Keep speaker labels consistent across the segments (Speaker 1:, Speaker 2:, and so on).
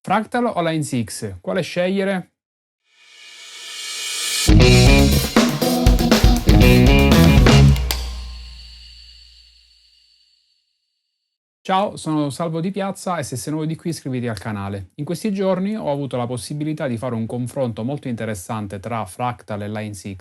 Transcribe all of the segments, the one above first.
Speaker 1: Fractal o Line 6? Quale scegliere? Ciao, sono Salvo di Piazza e se sei nuovo di qui iscriviti al canale. In questi giorni ho avuto la possibilità di fare un confronto molto interessante tra Fractal e Line 6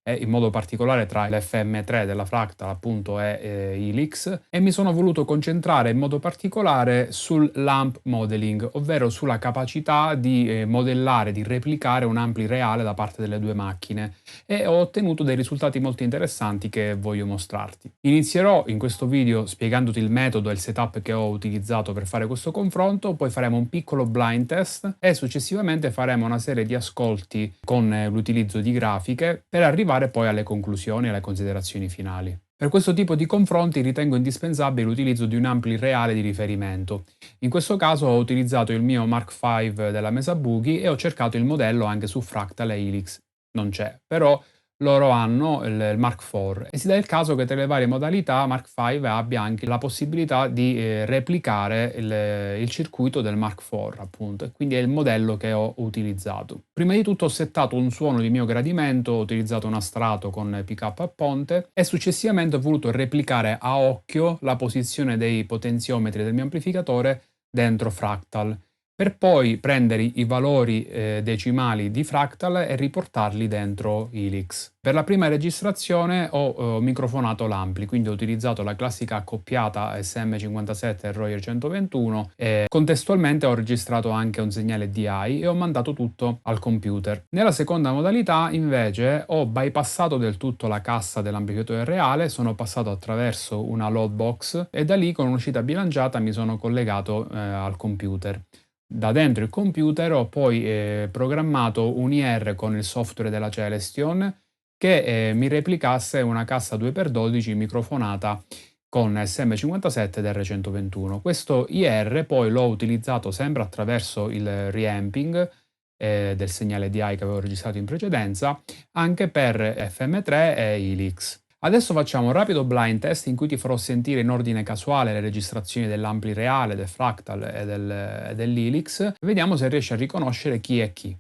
Speaker 1: e in modo particolare tra l'FM3 della Fractal appunto e Helix e mi sono voluto concentrare in modo particolare sul LAMP modeling, ovvero sulla capacità di modellare, di replicare un ampli reale da parte delle due macchine e ho ottenuto dei risultati molto interessanti che voglio mostrarti. Inizierò in questo video spiegandoti il metodo e il setup che ho utilizzato per fare questo confronto, poi faremo un piccolo blind test e successivamente faremo una serie di ascolti con l'utilizzo di grafiche per arrivare poi alle conclusioni e alle considerazioni finali. Per questo tipo di confronti ritengo indispensabile l'utilizzo di un ampli reale di riferimento. In questo caso ho utilizzato il mio Mark V della Mesa Boogie e ho cercato il modello anche su Fractal e Helix. Non c'è, però loro hanno il Mark IV e si dà il caso che tra le varie modalità Mark V abbia anche la possibilità di replicare il circuito del Mark IV, appunto, e quindi è il modello che ho utilizzato. Prima di tutto ho settato un suono di mio gradimento, ho utilizzato un astrato con pickup a ponte e successivamente ho voluto replicare a occhio la posizione dei potenziometri del mio amplificatore dentro Fractal, per poi prendere i valori decimali di Fractal e riportarli dentro Helix. Per la prima registrazione ho microfonato l'ampli, quindi ho utilizzato la classica accoppiata SM57 e Royer 121 e contestualmente ho registrato anche un segnale DI e ho mandato tutto al computer. Nella seconda modalità invece ho bypassato del tutto la cassa dell'amplificatore reale, sono passato attraverso una load box e da lì con un'uscita bilanciata mi sono collegato al computer. Da dentro il computer ho poi programmato un IR con il software della Celestion che mi replicasse una cassa 2x12 microfonata con SM57 ed R121. Questo IR poi l'ho utilizzato sempre attraverso il reamping del segnale DI che avevo registrato in precedenza, anche per FM3 e Helix. Adesso facciamo un rapido blind test in cui ti farò sentire in ordine casuale le registrazioni dell'ampli reale, del Fractal e dell'Helix. Vediamo se riesci a riconoscere chi è chi.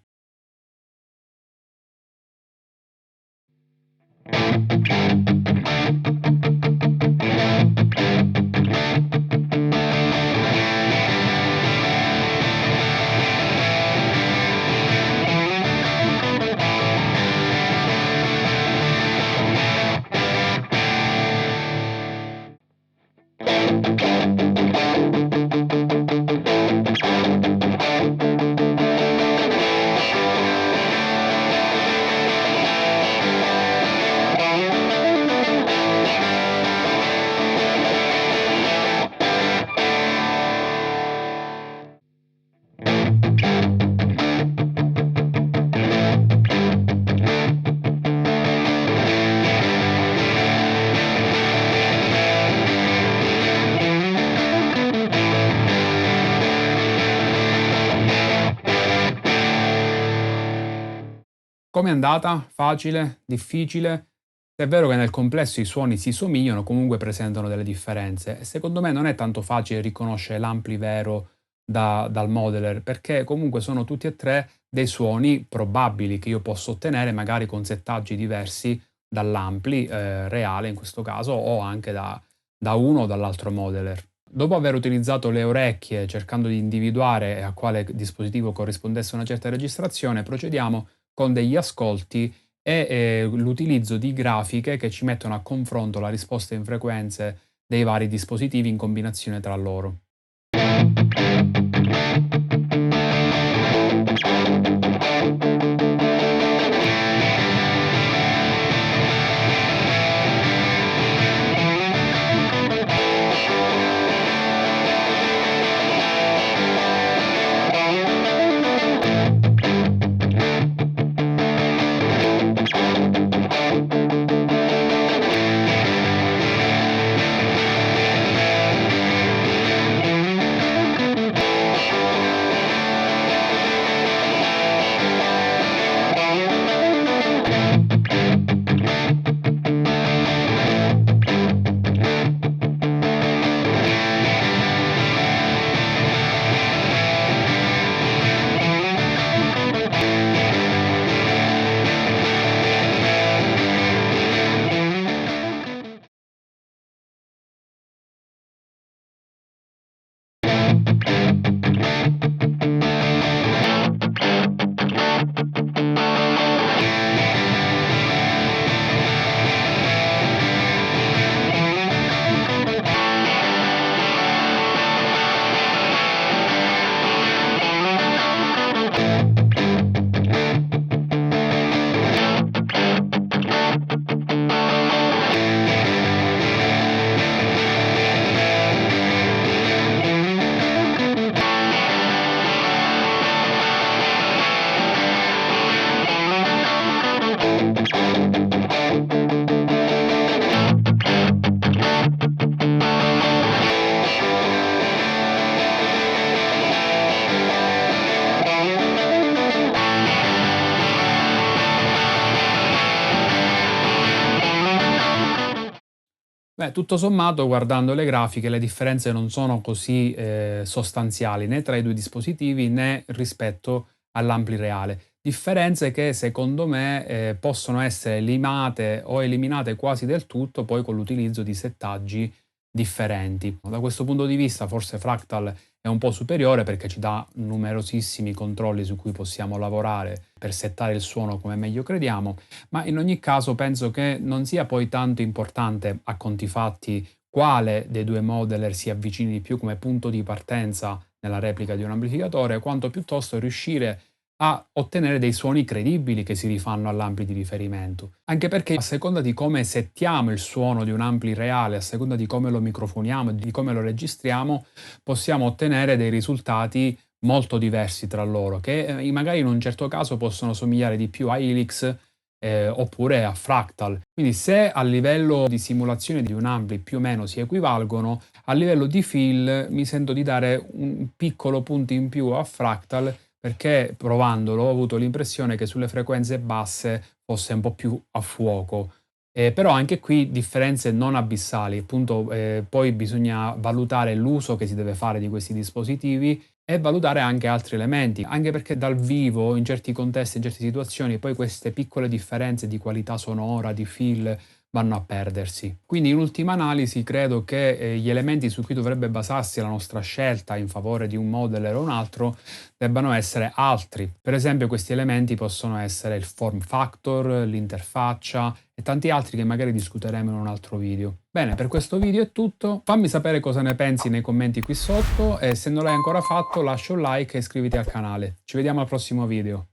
Speaker 1: Com'è andata? Facile? Difficile? È vero che nel complesso i suoni si somigliano, comunque presentano delle differenze e secondo me non è tanto facile riconoscere l'ampli vero dal modeler, perché comunque sono tutti e tre dei suoni probabili che io posso ottenere magari con settaggi diversi dall'ampli reale in questo caso o anche da uno o dall'altro modeler. Dopo aver utilizzato le orecchie cercando di individuare a quale dispositivo corrispondesse una certa registrazione, procediamo con degli ascolti e l'utilizzo di grafiche che ci mettono a confronto la risposta in frequenze dei vari dispositivi in combinazione tra loro. Beh, tutto sommato, guardando le grafiche, le differenze non sono così sostanziali né tra i due dispositivi né rispetto all'Ampli reale. Differenze che secondo me possono essere limate o eliminate quasi del tutto poi con l'utilizzo di settaggi differenti. Da questo punto di vista forse Fractal è un po' superiore perché ci dà numerosissimi controlli su cui possiamo lavorare per settare il suono come meglio crediamo, ma in ogni caso penso che non sia poi tanto importante a conti fatti quale dei due modeler si avvicini di più come punto di partenza nella replica di un amplificatore, quanto piuttosto riuscire a ottenere dei suoni credibili che si rifanno all'ampli di riferimento. Anche perché a seconda di come settiamo il suono di un ampli reale, a seconda di come lo microfoniamo, di come lo registriamo, possiamo ottenere dei risultati molto diversi tra loro, che magari in un certo caso possono somigliare di più a Helix oppure a Fractal. Quindi se a livello di simulazione di un ampli più o meno si equivalgono, a livello di feel mi sento di dare un piccolo punto in più a Fractal perché provandolo ho avuto l'impressione che sulle frequenze basse fosse un po' più a fuoco. Però anche qui differenze non abissali, appunto poi bisogna valutare l'uso che si deve fare di questi dispositivi e valutare anche altri elementi, anche perché dal vivo, in certi contesti, in certe situazioni, poi queste piccole differenze di qualità sonora, di feel, vanno a perdersi. Quindi in ultima analisi credo che gli elementi su cui dovrebbe basarsi la nostra scelta in favore di un modeler o un altro debbano essere altri. Per esempio questi elementi possono essere il form factor, l'interfaccia e tanti altri che magari discuteremo in un altro video. Bene, per questo video è tutto. Fammi sapere cosa ne pensi nei commenti qui sotto e se non l'hai ancora fatto lascia un like e iscriviti al canale. Ci vediamo al prossimo video.